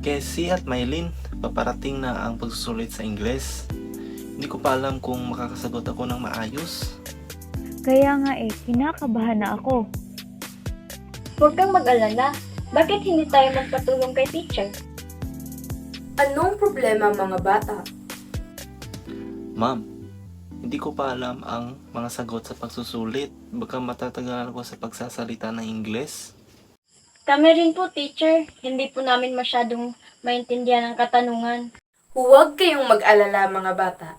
Casey at Mylene, paparating na ang pagsusulit sa Ingles. Hindi ko pa alam kung makakasagot ako ng maayos. Kaya nga kinakabahan na ako. Huwag kang mag-alala. Bakit hindi tayo magpatulong kay teacher? Anong problema mga bata? Ma'am, hindi ko pa alam ang mga sagot sa pagsusulit. Baka matatagalan ko sa pagsasalita ng Ingles. Kami rin po, teacher. Hindi po namin masyadong maintindihan ang katanungan. Huwag kayong mag-alala mga bata.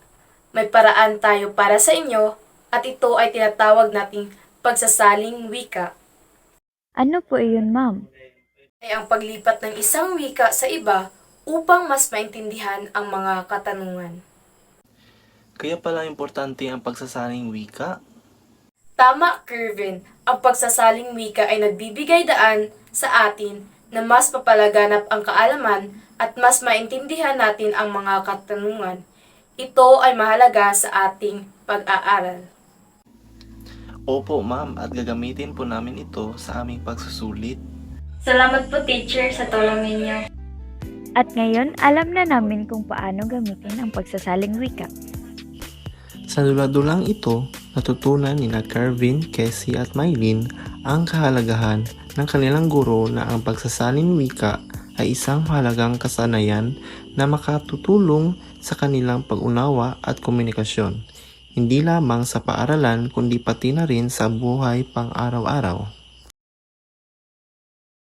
May paraan tayo para sa inyo at ito ay tinatawag nating pagsasaling wika. Ano po iyon, ma'am? Ay ang paglipat ng isang wika sa iba upang mas maintindihan ang mga katanungan. Kaya pala importante ang pagsasaling wika. Tama, Kervin. Ang pagsasaling wika ay nagbibigay daan sa atin na mas papalaganap ang kaalaman at mas maintindihan natin ang mga katanungan. Ito ay mahalaga sa ating pag-aaral. Opo, ma'am, at gagamitin po namin ito sa aming pagsusulit. Salamat po, teacher, sa tulong ninyo. At ngayon, alam na namin kung paano gamitin ang pagsasaling wika. Sa dula-dulang ito, natutunan nila Kervin, Casey at Mylene ang kahalagahan ng kanilang guro na ang pagsasaling wika ay isang mahalagang kasanayan na makatutulong sa kanilang pag-unawa at komunikasyon, hindi lamang sa paaralan kundi pati na rin sa buhay pang araw-araw.